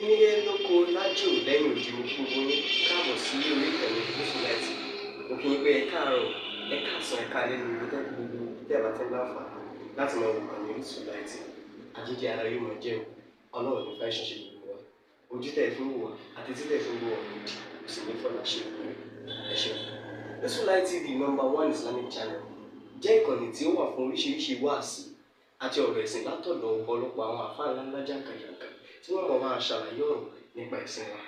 nílé lóko lájò lẹ́yìn òdì gbogbo ní káàbọ̀ sí orí ìkànnì Musbaudeen mo kí yín pé ẹ káàárọ̀ ẹ káàsán ẹ káalẹ́ ní ibi gbogbo tẹ́ bá tẹ́ láǹfààní láti máa wò ìkànnì Musbaudeen àjíjẹ ara yóò máa jẹun ọlọ́run ní fẹ́ ṣẹṣẹ gbogbo wa ojú tẹ̀ fún wò wá àti títẹ̀ fún wò wá lòdì kò sì ní fọ́nà ṣe ẹ ṣeun. Musbaudeen TV #1 Islamic channel jẹ́ ìkànnì tí ó wà fún oríṣiríṣi wáàsí àti ọ̀rọ̀ ẹ̀sìn látọ̀dọ̀ ọ̀pọ̀lọpọ̀ àwọn àfáà ńláńlá jàǹkàjàǹkà tí wọ́n mọ̀ máa ṣàlàyé ọ̀rọ̀ nípa ẹ̀sìn wa.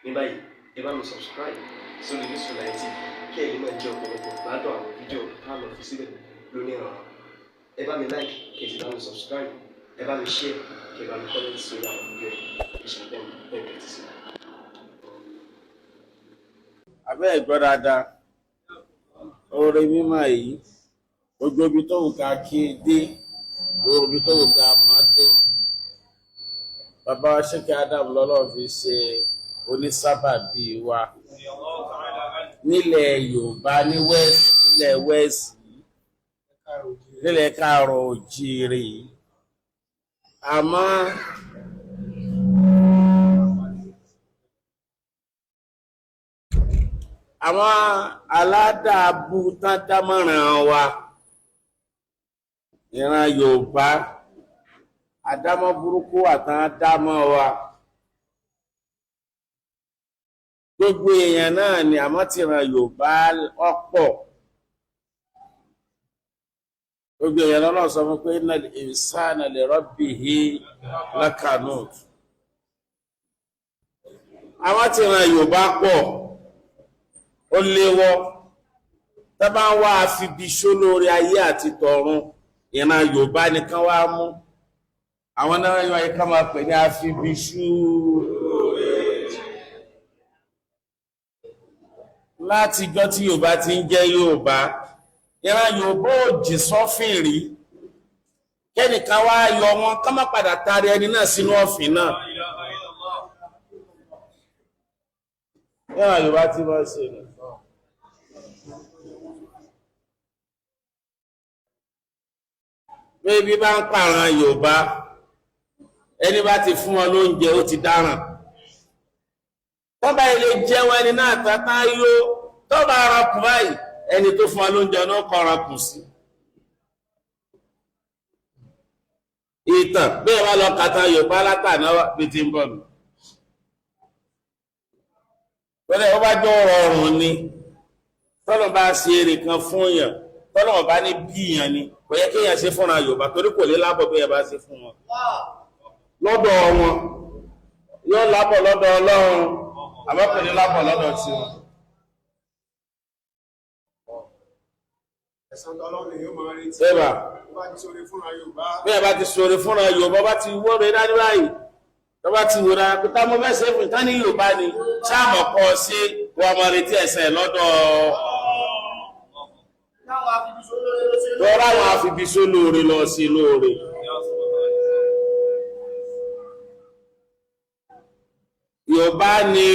Ní báyìí ẹ bá mi subscribe sórí Musbaudeen TV kí ẹ lè máa jẹ ọ̀pọ̀lọpọ̀ gbádùn àwọn fídíò táwọn fi síbẹ̀ lónìí ọ̀rọ̀. Ẹ bá mi like kí ẹ sì bá mi subscribe, ẹ bá mi share kí ẹ bá mi comment sórí àwọn fídíò ìṣẹ̀lẹ̀ bẹ́ẹ̀ ti sí. Abẹ́ ẹ̀gbọ́n dáadáa oore mímọ́ yìí gbogbo ibi tó wù ká kí dé gbogbo ibi tó wù ká má dé bàbá wa Sheikh Adam lọ́lọ́run fi ṣe onísábàbí wa nílẹ̀ Yorùbá ní nílẹ̀ West nílẹ̀ Káàárọ̀ Oòjíire àmọ́ àwọn aládàábù tán dámọ̀ràn wa ìran Yorùbá àdámọ́ burúkú àtàn dámọ́ wa gbogbo èèyàn náà ni àmọ́ ti ran Yorùbá ọ̀pọ̀ gbogbo èèyàn lọ́nà sọ fún pé innal insana li rabbihi lakanut àwọn ti ran Yorùbá pọ̀ ó léwọ́ tó bá ń wá àfibiṣó lórí ayé àti tọ̀run ìran Yorùbá nìkan wá mú àwọn náà yọ ayé ká máa pè ní àfibiṣú láti gbọ́ tí Yorùbá ti ń jẹ́ Yorùbá ìran Yorùbá ò jì sọ́fìn rí kẹ́nìkan wá yọ wọn ká má padà taari ẹni náà sínú ọ̀fìn náà ìran Yorùbá ti máa ṣe nù. Bébí bá ń pààràn Yorùbá ẹni bá ti fún wọn lóúnjẹ ó ti dáràn tó bá ilé jẹun ẹni náà tátá yó tó bá ránkù báyìí ẹni tó fún wọn lóúnjẹ náà kọ́ ránkù sí. Ìtàn bí ẹ bá lọ kàtà Yorùbá látàná bí ti ń bọ̀ nù pẹ̀lẹ́ ó bá jọ rọrùn ni tọ́lọ̀ bá ṣe èrè kan fún yàn tọ́lọ̀ bá ní bí yàn ni kò yẹ kí èèyàn ṣe fúnra Yorùbá torí kò lè lábọ̀ bí ẹ bá ṣe fún wọn lọ́dọ̀ wọn yóò lábọ̀ lọ́dọ̀ Ọlọ́run àmọ́ kò ní lábọ̀ lọ́dọ̀ tí wọn. Ẹ̀san tọ́lọ́run yóò máa retí. Bẹ́ẹ̀bà Bá ti sóre fúnra Yorùbá. bí ẹ bá ti sọ̀rọ̀ fúnra Yorùbá bá ti wọ́rọ̀ dání báyìí tó bá ti wòrà pítà mo fẹ́ ṣe fún ìtàn ní Yorùbá ni sáàmù kọ́ sí wọn máa retí ẹ̀sẹ̀ lọ́dọ̀ lọ́rọ̀ àwọn àfibisó lóore lọ sí lóore. Yorùbá ni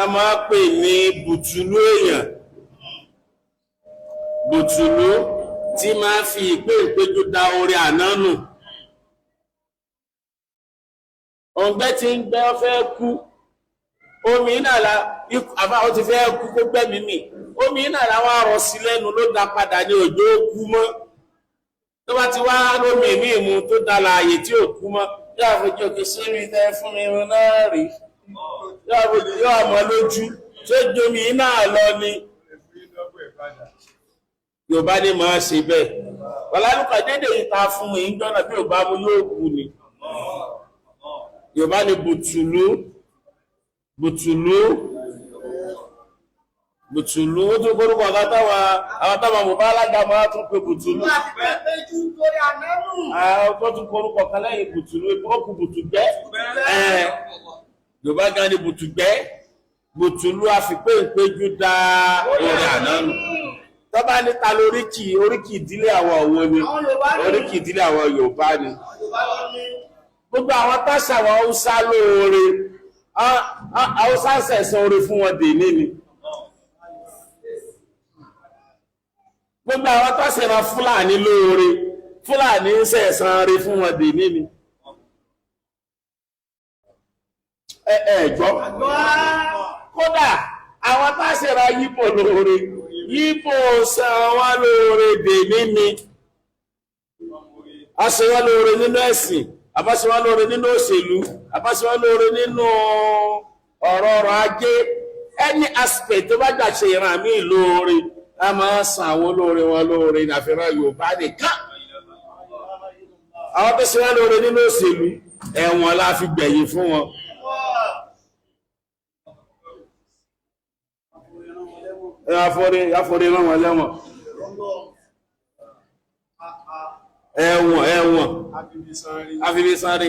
a máa pè ní bùtùlú èèyàn bùtùlú tí máa fi ìpéǹpéjú da orí àná nù ọ̀gbẹ́ tí ń gbẹ́ fẹ́ kú omi náà la àbá ó ti fẹ́ kú kó gbẹ́mí mì omi náà la wá rọ sí lẹ́nu ló dá padà ní òjò kú mọ́ tó bá ti wá lómi mí mu tó dá láàyè tí ò kú mọ́ yóò àfojú òkè sí mi tẹ́ fún mi rún náà rí yóò àmọ́ lójú tó jomi náà lọ ni Yorùbá ní máa ṣe bẹ́ẹ̀ wàlálùkà dédé ìta fún mi ń jọ́nà bí ò bá mú yóò kú ni Yorùbá ní bùtùlú ó tún kórúkọ àwọn táwọn mọ̀bá alága máa tún pé bùtùlú àwọn tún kórúkọ kan lẹ́yìn bùtùlú ọkù bùtùgbẹ́ Yorùbá gan ní bùtùlú àfipé ìpéjú dá orí ànánù tó bá níta lóríkì ìdílé àwọn òwò ni oríkì ìdílé àwọn Yorùbá ni gbogbo àwọn táṣà àwọn Haúsá lóore Haúsá sẹ̀sán oore fún wọn dè ní ni gbogbo àwọn táṣà wọn Fúlàní lóore Fúlàní sẹ̀sán oore fún wọn dè ní ni ẹ̀gbọ́ kódà àwọn táṣẹ̀ra yípo lóore yípo san wá lóore dè ní aṣẹ́wá lóore nínú ẹ̀sìn àbáṣẹ́wá lóore nínú òṣèlú àbáṣẹ́wá lóore nínú ọ̀rọ̀ ajé any aspect tó bá gbà ṣe ìran mi lóore a máa san àwọn olóore wọn lóore ìnàfẹ́ràn Yorùbá nìkan àwọn tó ṣe wá lóore nínú òṣèlú ẹ̀wọ̀n la fi gbẹ̀yìn fún wọn àforí rán wọn lẹ́wọ̀n ẹ̀wọ̀n àfibisánrí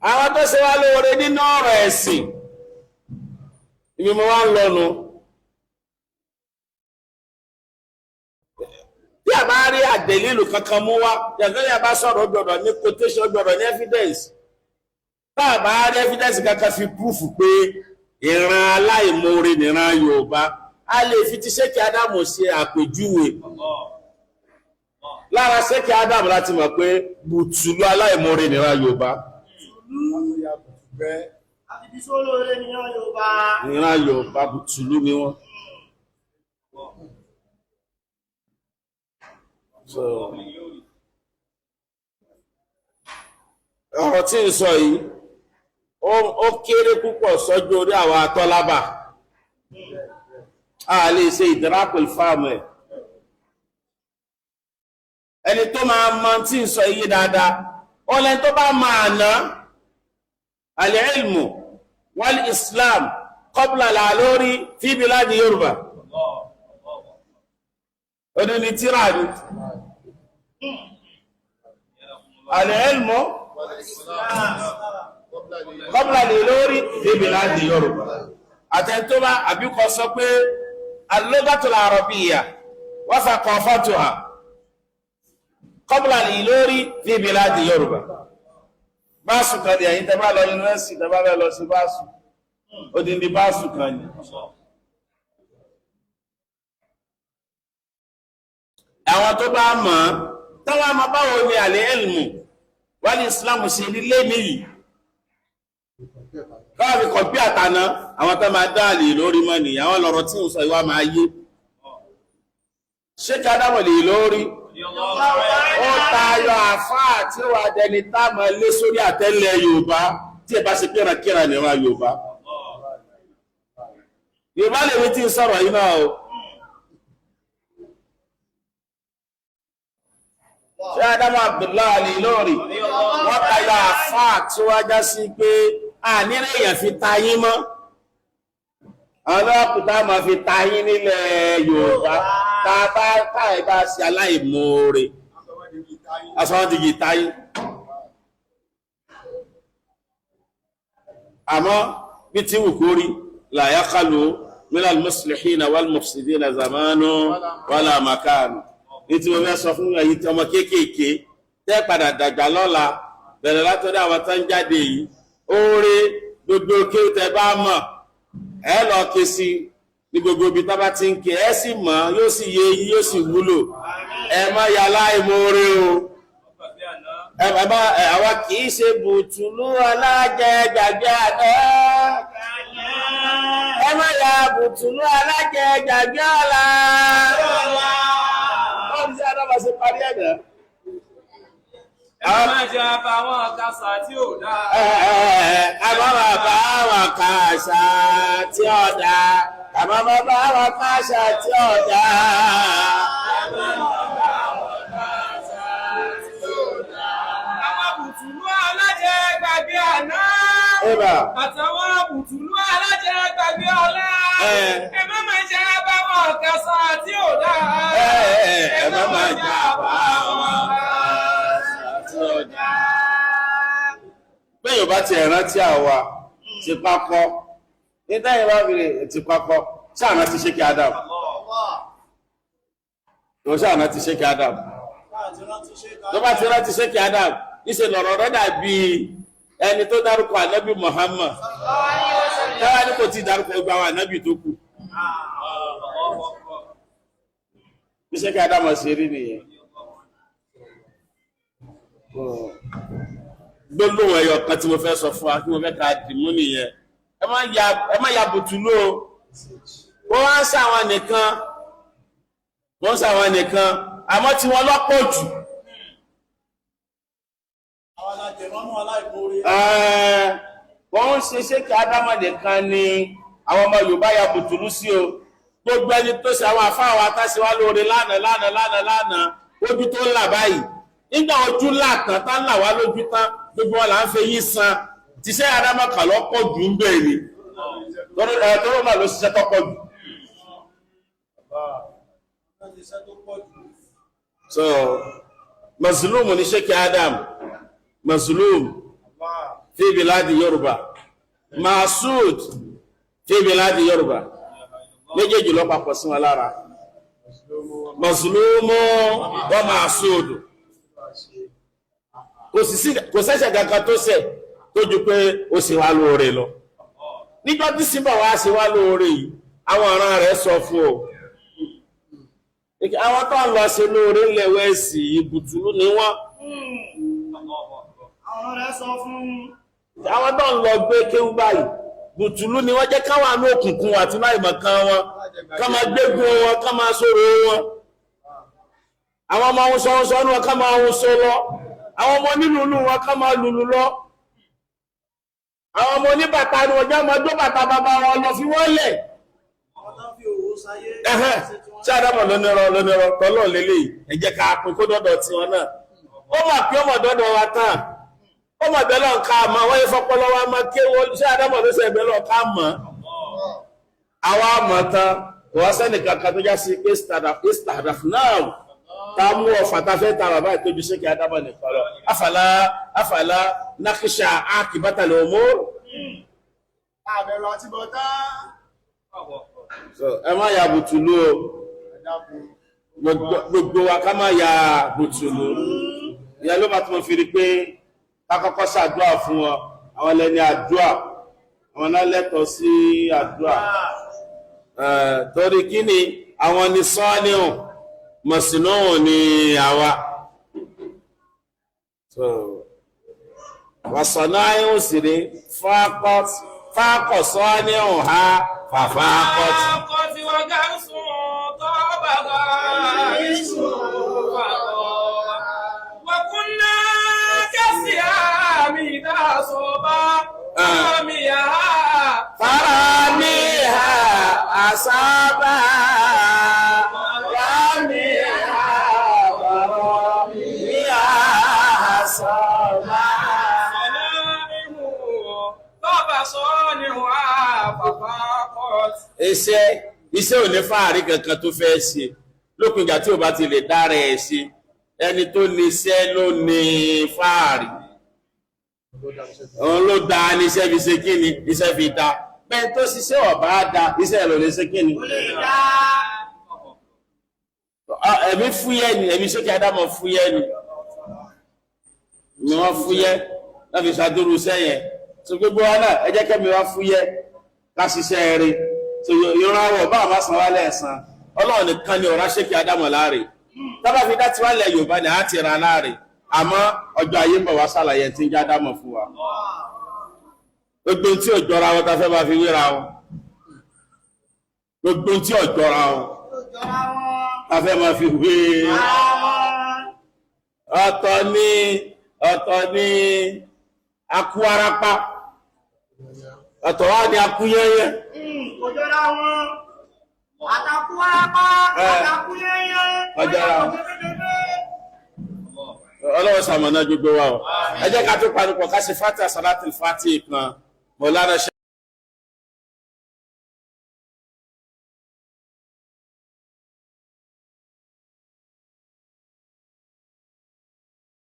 àwọn tó ṣe wá lóore nínú ọ̀rọ̀ ẹ̀sìn ibi mo wá ń lọ́nu tí a bá rí àdèlílù kankan mú wá yàtọ̀ bá sọ̀rọ̀ gbọ́dọ̀ ní quotation gbọ́dọ̀ ní evidence tá a bá rí evidence kankan fi proof pé ìran aláìmoore nìran Yorùbá a lè fi ti Sheikh Ádámù ṣe àpèjúwe lára Sheikh Ádámù láti mọ̀ pé bùtùlù aláìmoore nìran Yorùbá ìran Yorùbá bùtùlù ni wọ́n ọ̀rọ̀ tí ń sọ yìí ó kéré púpọ̀ sọ́jú orí àwọn atọ́lábà a lè ṣe ìdírápìl fáàmù ẹ̀ ẹni tó máa mọ̀ tí ń sọ iye dáadáa ó lẹ́ni tó bá máa ná al-ilmu wal-islam qabla al-alori fi biladi Yorùbá ọdún ni tíra ní al-ilmu qabla al-alori fi biladi Yorùbá àtẹ́ntóbá àbíkọ sọ pé al-lughatul arabiyya wa thaqafatuha qabla al-alori fi biladi Yorùbá báṣù kan ní ẹ̀yìn tẹ́bá lọ yúnivẹ́sì tẹ́bá bẹ́ lọ sí báṣù ó dín ní báṣù kan ní àwọn tó bá mọ̀ tọ́wọ́ ma báwo ni al-ilmu wal-islamu ṣe nílé nìyí káàfi kọ̀ bí àtàná àwọn tó máa dáàlì lórí mọ́ ní àwọn lọ́rọ̀ tí ń sọ ìwà máa yé Sheikh Ádámù lè lórí ó tayọ àfáà tí ó wà dẹni táàmà lé sórí àtẹ́lẹ̀ Yorùbá tí ẹ bá ṣe kírakíra nìran Yorùbá Yorùbá lè wí tí ń sọ̀rọ̀ yìí náà o Sheikh Ádámù Abdullahi Al-Ìlọrí wọ́n tayọ àfáà tí ó wájá sí pé a nílé èèyàn fi tayín mọ́ àwọn ọlọ́pùtà máa fi tayín nílẹ̀ Yorùbá táì bá sí aláìmoore asọ́wọ́n ti yìí táyí àmọ́ bí tí wù kó rí la yaqalu min al-muslihina wal-mufsidina zamanu wala makanu ní tí mo fẹ́ sọ fún ẹ̀yin tí ọmọ kéékèèké tẹ́ padà dàgbà lọ́la bẹ̀rẹ̀ látọ́dọ̀ àwọn tán jáde yìí oore gbogbo kí ó tẹ bá mọ̀ ẹ lọ ké sí ní gbogbo ibi tá bá ti ń ké ẹ sì mọ̀ yóò sì yé yóò sì wúlò ẹ má ya láìmoore o àwa kì í ṣe bùtùlù alájẹ gbàgbé àná ẹ má ya bùtùlù alájẹ gbàgbé ọ̀la wọ́n ti ṣe àdábà ṣe parí ẹ̀dá máa jẹ àbáwọn àkàsà tí ò dáa. Àbáwọn àbáwọn àkàsà tí ò dáa. Àbáwọn àbáwọn àkàsà tí ò dáa. Àwọn bùtùlù alájẹ gbàgbé àná. Àtàwọn bùtùlù alájẹ gbàgbé ọ̀la. Ẹ má máa jẹ àbáwọn àkàsà tí ò dáa. Ẹ má máa jẹ àbáwọn bẹ́yìn bá ti ẹ̀rántí àwa ti pápọ́ ní tẹ́yìn bá fi ti pápọ́ sáàrán ti Sheikh Ádámù tó sáàrán ti Sheikh Ádámù tó bá ti rántí Sheikh Ádámù níṣẹ́ lọ̀rọ̀ rẹ̀ dàbí ẹni tó dárúkọ ànábì Muhammad tẹ́wà ní kò tí dárúkọ gbà àwọn ànábì tó kù bí Sheikh Ádámù ṣe rí nìyẹn gbólóhùn ẹyọ kan tí mo fẹ́ sọ fún wa kí mo fẹ́ ká dìmú nìyẹn ẹ má ya bùtùlù o wọ́n wá ń sàwọn nìkan àmọ́ tí wọ́n lọ́pọ̀ jù wọ́n ń ṣe Sheikh Adama nìkan ni àwọn ọmọ Yorùbá ya bùtùlù sí o gbogbo ẹni tó ṣe àwọn àfáàwà tásíwá lóore lánàá ojú tó là báyìí nígbà ojú látàn tá là wá lójú tán gbogbo wọn là ń fẹ́ yí san ti Sheikh Adama kà lọ́pọ̀ jù ń bẹ̀rẹ̀ ni tọ́rọ náà ló ṣiṣẹ́ tọ́pọ̀ jù so mazlum ni Sheikh Adam mazlum fi biladi Yoruba masud fi biladi Yoruba méjèèjì lọ papọ̀ sí wọn lára mazlumu wa masud kò sẹ́ṣẹ̀ kankan tó ṣẹ̀ tó ju pé ó sì wá lóore lọ nígbà tí símbà wá sí wá lóore yìí àwọn ọ̀ràn rẹ̀ sọ fún o àwọn tó ń lọ sí lóore lẹ́wẹ́sì ìbùtùlù ni wọ́n àwọn tó ń lọ gbé kéwú báyìí bùtùlù ni wọ́n jẹ́ káwọn àánú òkùnkùn àti láìmọ̀ kan wọn ká máa gbégun wọn ká máa sọ̀rọ̀ wọn àwọn ọmọ ohun sọ́wọ́sọ́ ní wọn ká máa ohun sọ lọ àwọn ọmọ onílùlù wọn ká máa lùlù lọ àwọn ọmọ oníbàtà ni wọ́n já máa gbé bàtà bàbá wọn lọ fi wọ́n lẹ̀ tí Ádámọ̀ lónírọ̀ tọ́lọ̀ lélẹ̀ ẹ jẹ́ ká pín kó dọ́dọ̀ tí wọn náà ó mà pí ọmọ dọ́dọ̀ wa tán ó mà bẹ́ẹ̀ lọ́n ká mọ́ wọ́n yẹ fọ́pọ́lọ́ wa máa ké wọ́n tí Ádámọ̀ ló sẹ́ bẹ́ẹ̀ lọ́n ká mọ́ àwa mọ̀ tán wọ́n sẹ́nì kankan tó já sí istadaf náà ta mú ọ̀fà ta fẹ́ ta bàbá ìtójú Sheikh Ádámọ̀ nìkan lọ afàlá nákíṣà ákìbátàlẹ̀ òmóòrò àbẹ̀rù àti bọ̀tá ẹ má ya bùtùlù o gbogbo wa ká má ya bùtùlù ìyá ló bá tí mo fi rí pé ká kọ́kọ́ ṣàdúrà fún wọn àwọn lẹ́ni àdúrà àwọn náà lẹ́tọ̀ọ́ sí àdúrà torí kí ni àwọn ni sọ́ọ́nìhùn mọ̀sínúhùn ni àwa wàsànà ayéhùn sí rí fákọ̀ sọ́ọ́nìhùn ha fàfákọ̀ tí wọ́n gá ń sùn tọ́ bàbá وكنا كالصيام صوبا فراميها أصابا فراميها أصابا iṣẹ́ ò ní fàárí kankan tó fẹ́ ṣe lópin ìgbà tí ó bá ti lè dára ẹ̀ ṣe ẹni tó ní iṣẹ́ ló ní fàárí òun ló dá níṣẹ́ fi ṣe kí ni iṣẹ́ fi dá bẹ́ẹ̀ tó ṣiṣẹ́ ọ̀bá dá iṣẹ́ ló lè ṣe kí ni ẹ̀mí fúyẹ́ ni ẹ̀mí Sheikh Ádámọ̀ fúyẹ́ ni wọ́n fúyẹ́ láti ṣàdúró sẹ́yẹn tó gbogbo wa náà ẹ jẹ́ kẹ́mi wá fúyẹ́ ká ṣiṣẹ́ rí tó ìrànwọ́ bá àmà san wálẹ̀ ẹ̀sán Ọlọ́run nìkan ni ọ̀rá Sheikh Ádámọ̀ láre tábà fi dá ti wálẹ̀ Yorùbá ni a ti ra láre àmọ́ ọjọ́ ayé ń bọ̀ wá sàlàyé tí ń já Ádámọ̀ fún wa gbogbo tí ò jọra wọn ta fẹ́ máa fi wéra wọn gbogbo tí ò jọra wọn ta fẹ́ máa fi wé ọ̀tọ̀ ní akú arapa ọ̀tọ̀ wá ní akú yẹ́yẹ́ òjòrà wọn àtàkù arapa àtàkù yẹ́yẹ́ ọjọ́ra ọlọ́wọ́ sàmọ̀nà gbogbo wa ẹ jẹ́ ká tó panupọ̀ ká ṣe fàtí àsàlátì fàtí kan mọ̀lára